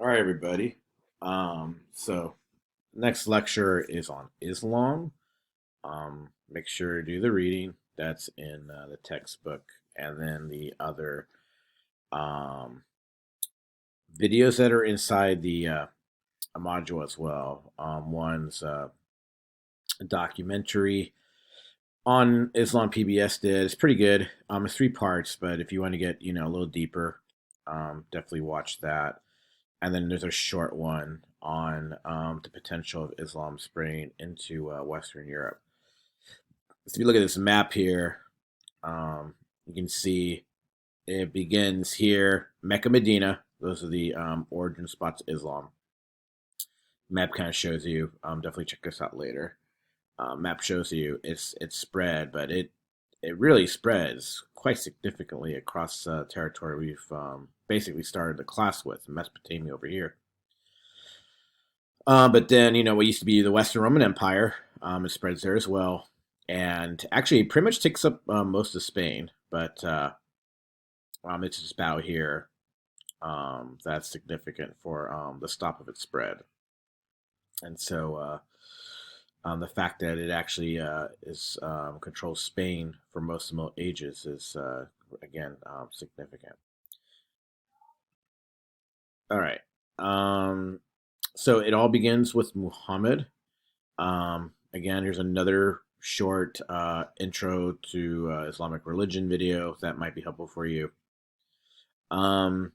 All right, everybody. So next lecture is on Islam. Make sure to do the reading that's in the textbook, and then the other um, videos that are inside the module as well. One's a documentary on Islam PBS did. It's pretty good. It's three parts, but if you want to get a little deeper, definitely watch that. And then there's a short one on the potential of Islam spreading into Western Europe. So if you look at this map here, you can see it begins here, Mecca, Medina. Those are the origin spots of Islam. Map kind of shows you. Definitely check this out later. Map shows you it's spread, but it really spreads quite significantly across territory we've basically started the class with, Mesopotamia over here. But then, what used to be the Western Roman Empire, it spreads there as well. And actually, pretty much takes up most of Spain. But it's just about here that's significant for the stop of its spread. And so the fact that it actually is controls Spain for most of the Middle Ages is, again, significant. All right. So it all begins with Muhammad. Again, here's another short intro to Islamic religion video that might be helpful for you. Um,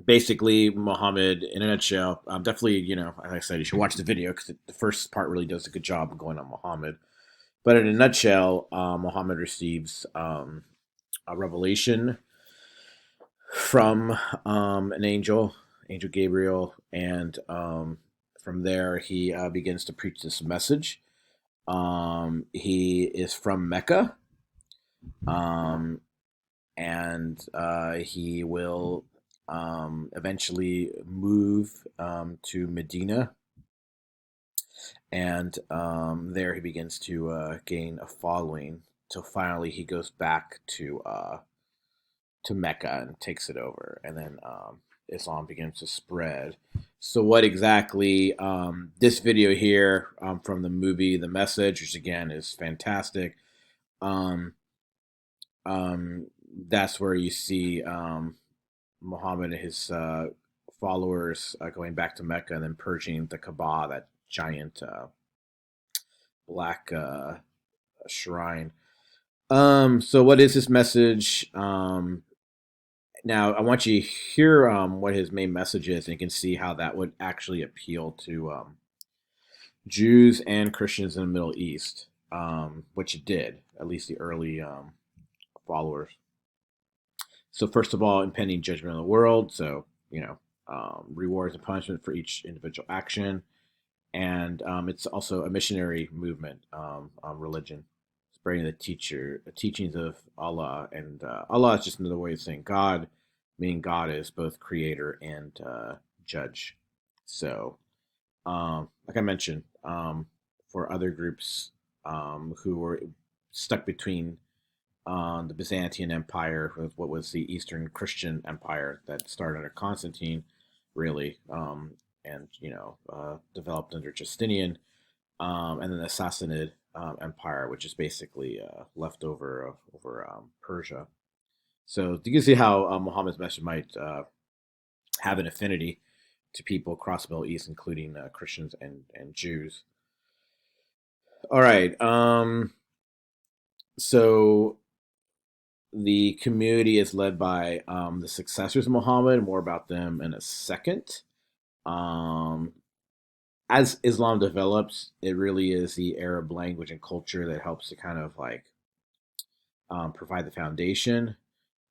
Basically, Muhammad, in a nutshell, definitely, as I said, you should watch the video because the first part really does a good job of going on Muhammad. But in a nutshell, Muhammad receives a revelation from an angel, Angel Gabriel, and from there he begins to preach this message. He is from Mecca, um, and he will eventually move to Medina, and there he begins to gain a following. Till finally he goes back to Mecca and takes it over, and then Islam begins to spread. So, what exactly this video here from the movie The Message, which again is fantastic, um, um, that's where you see Muhammad and his followers going back to Mecca and then purging the Kaaba, that giant black shrine. So, what is this message? Now, I want you to hear what his main message is, and you can see how that would actually appeal to Jews and Christians in the Middle East, which it did, at least the early followers. So, first of all, impending judgment of the world. So, rewards and punishment for each individual action. And it's also a missionary movement, religion, spreading the teachings of Allah. And Allah is just another way of saying God, meaning God is both creator and judge. So, like I mentioned, for other groups who were stuck between the Byzantine Empire with what was the Eastern Christian Empire that started under Constantine, really, and developed under Justinian, and then the Sassanid Empire, which is basically left over Persia. So you can see how Muhammad's message might have an affinity to people across the Middle East, including Christians and Jews. All right. So the community is led by the successors of Muhammad. More about them in a second. Um, as Islam develops, it really is the Arab language and culture that helps to kind of like provide the foundation.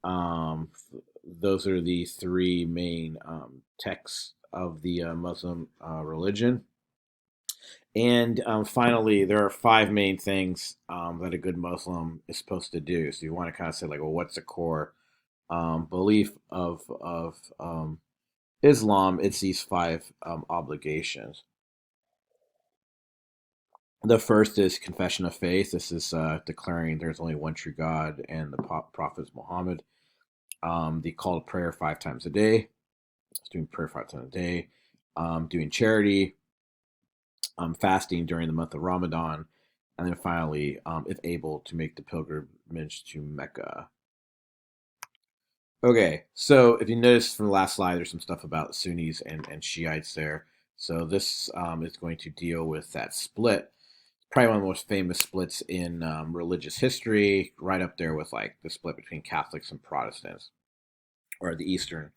Um, those are the three main texts of the Muslim religion. And finally, there are five main things that a good Muslim is supposed to do. So you want to kind of say like, well, what's the core belief of Islam? It's these five obligations. The first is confession of faith. This is declaring there's only one true God and the prophet is Muhammad. The call to prayer five times a day. doing prayer 5 times a day, doing charity, fasting during the month of Ramadan, and then finally, if able, to make the pilgrimage to Mecca. Okay, so if you notice from the last slide, there's some stuff about Sunnis and Shiites there. So this is going to deal with that split. Probably one of the most famous splits in religious history, right up there with like the split between Catholics and Protestants, or the Eastern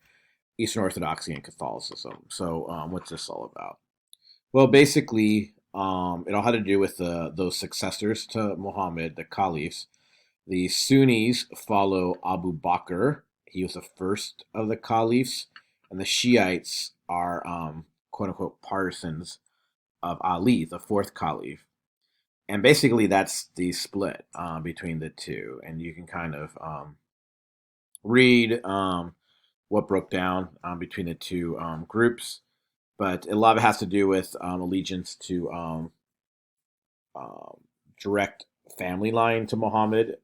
Orthodoxy and Catholicism. So what's this all about? Well, basically, it all had to do with those successors to Muhammad, the caliphs. The Sunnis follow Abu Bakr. He was the first of the caliphs, and the Shiites are quote unquote partisans of Ali, the fourth caliph. And basically, that's the split between the two. And you can kind of read what broke down between the two groups. But a lot of it has to do with allegiance to um, direct family line to Muhammad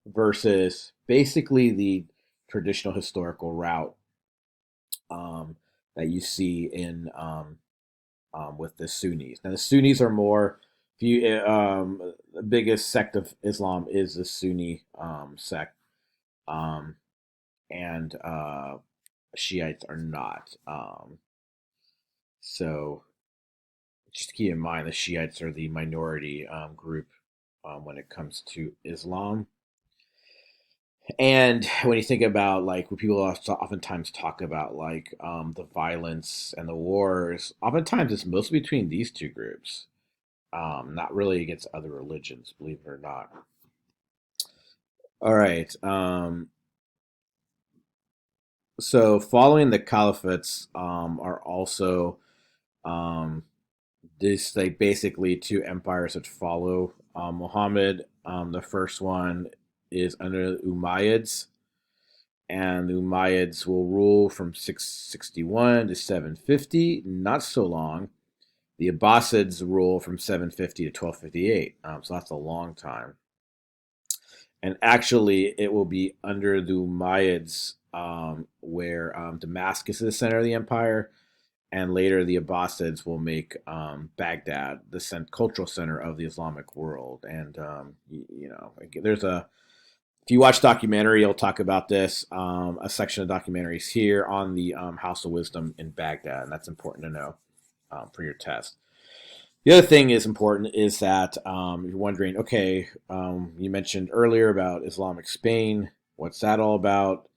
versus basically the traditional historical route um, that you see in with the Sunnis. Now the Sunnis are more, if you the biggest sect of Islam is the Sunni sect, um, and Shiites are not. So just keep in mind the Shiites are the minority group when it comes to Islam. And when you think about like when people oftentimes talk about like the violence and the wars, oftentimes it's mostly between these two groups, not really against other religions, believe it or not. All right. So following the caliphates are also um, this like basically two empires that follow Muhammad. The first one is under the Umayyads, and the Umayyads will rule from 661 to 750, not so long. The Abbasids rule from 750 to 1258, so that's a long time. And actually, it will be under the Umayyads where Damascus is the center of the empire, and later the Abbasids will make Baghdad the cultural center of the Islamic world. And there's a if you watch documentary, you'll talk about this. A section of documentaries here on the House of Wisdom in Baghdad, and that's important to know for your test. The other thing is important is that you're wondering, okay, you mentioned earlier about Islamic Spain. What's that all about?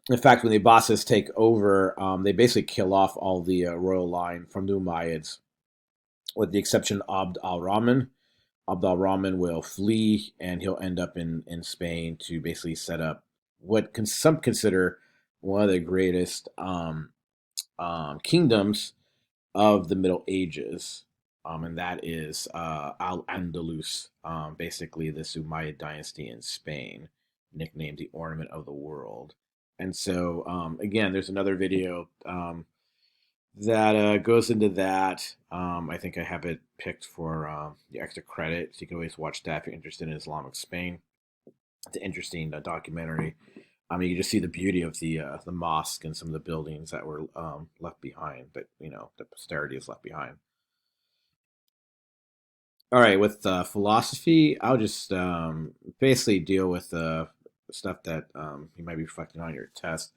In fact, when the Abbasids take over, they basically kill off all the royal line from the Umayyads, with the exception of Abd al-Rahman. Abd al-Rahman will flee, and he'll end up in Spain to basically set up what some consider one of the greatest kingdoms of the Middle Ages, and that is Al Andalus, basically the Umayyad dynasty in Spain, nicknamed the Ornament of the World. And so, again, there's another video that goes into that. I think I have it picked for the extra credit, so you can always watch that if you're interested in Islamic Spain. It's an interesting documentary. I mean, you just see the beauty of the mosque and some of the buildings that were left behind, that the posterity is left behind. All right, with philosophy, I'll just basically deal with stuff that you might be reflecting on your test.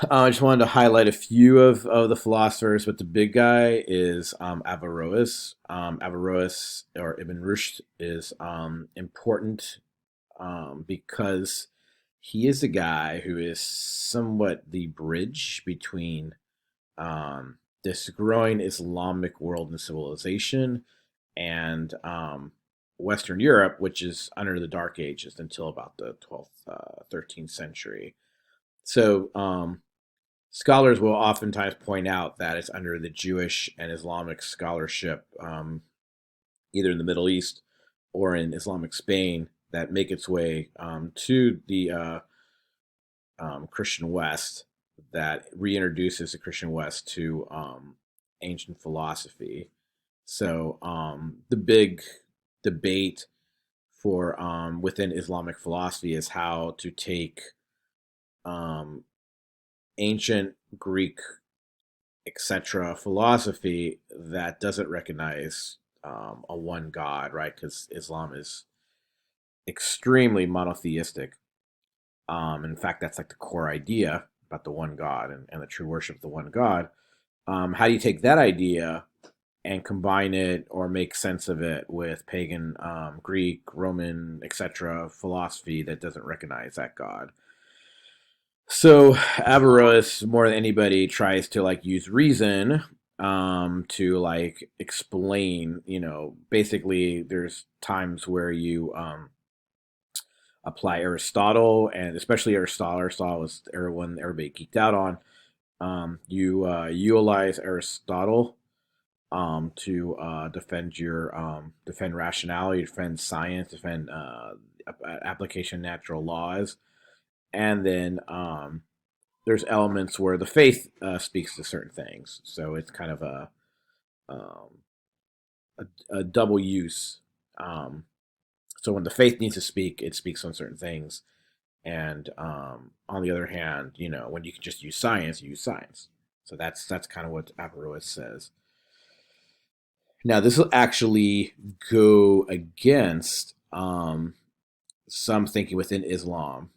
I just wanted to highlight a few of the philosophers, but the big guy is Averroes. Averroes, or Ibn Rushd, is important because he is a guy who is somewhat the bridge between this growing Islamic world and civilization and Western Europe, which is under the Dark Ages until about the 12th, 13th century. So scholars will oftentimes point out that it's under the Jewish and Islamic scholarship, either in the Middle East or in Islamic Spain, that make its way to the Christian West, that reintroduces the Christian West to ancient philosophy. So the big debate for within Islamic philosophy is how to take ancient Greek, etc. philosophy that doesn't recognize a one God, right? Because Islam is extremely monotheistic. In fact, that's like the core idea about the one God and the true worship of the one God. How do you take that idea and combine it or make sense of it with pagan Greek, Roman, etc. philosophy that doesn't recognize that God? So Averroes, more than anybody, tries to like use reason to like explain. Basically, there's times where you apply Aristotle, and especially Aristotle. Aristotle was everyone everybody geeked out on. You utilize Aristotle to defend your defend rationality, defend science, defend application of natural laws, and then there's elements where the faith speaks to certain things. So it's kind of um, a double use. Um, so when the faith needs to speak, it speaks on certain things. And on the other hand, when you can just use science, you use science. So that's kind of what Averroes says. Now, this will actually go against some thinking within Islam.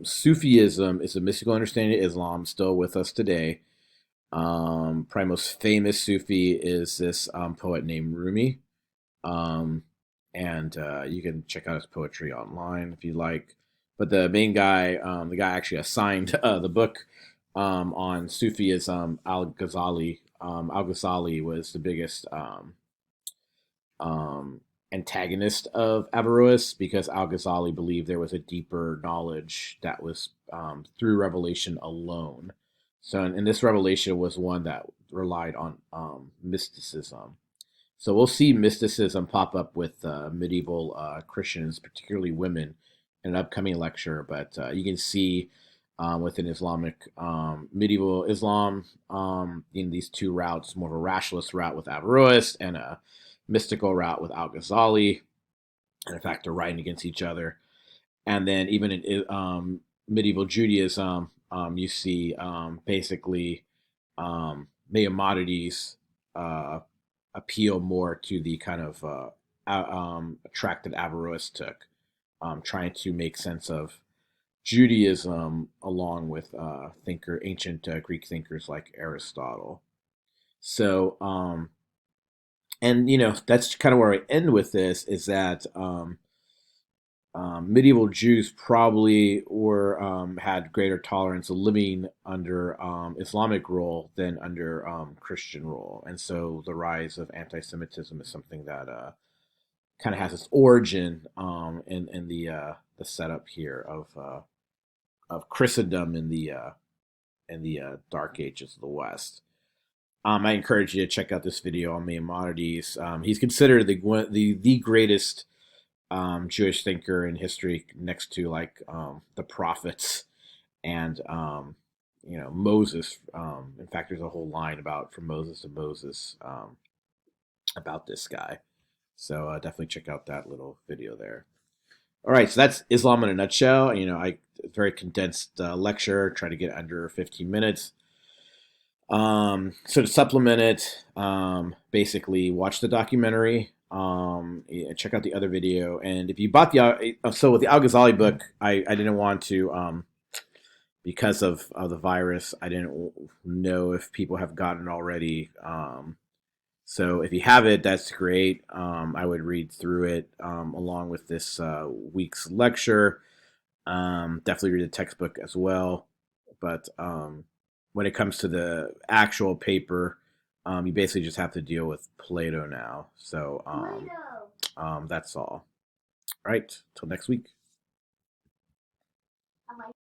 Sufism is a mystical understanding of Islam, still with us today. Probably most famous Sufi is this poet named Rumi. Um, and you can check out his poetry online if you like. But the main guy, the guy actually assigned the book on Sufism, Al Ghazali. Al Ghazali was the biggest um, antagonist of Averroes because Al Ghazali believed there was a deeper knowledge that was through revelation alone. So, and this revelation was one that relied on mysticism. So we'll see mysticism pop up with medieval Christians, particularly women, in an upcoming lecture. But you can see within Islamic medieval Islam in these two routes, more of a rationalist route with Averroes and a mystical route with Al Ghazali. And in fact, they're writing against each other. And then even in medieval Judaism, you see basically Maimonides uh, appeal more to the kind of track that Averroes took, trying to make sense of Judaism along with ancient Greek thinkers like Aristotle. So, and that's kind of where I end with this is that medieval Jews probably were had greater tolerance of living under Islamic rule than under Christian rule, and so the rise of anti-Semitism is something that kind of has its origin in the setup here of Christendom in the Dark Ages of the West. I encourage you to check out this video on Maimonides. He's considered the greatest Jewish thinker in history, next to like the prophets and Moses. In fact, there's a whole line about from Moses to Moses about this guy. So definitely check out that little video there. All right, so that's Islam in a nutshell. I very condensed lecture, try to get under 15 minutes. So to supplement it, basically watch the documentary, check out the other video, and if you bought so with the Al Ghazali book, I didn't want to because of the virus, I didn't know if people have gotten it already. So if you have it, that's great. I would read through it along with this week's lecture. Definitely read the textbook as well, but when it comes to the actual paper, you basically just have to deal with Plato now. So that's all. All right, till next week.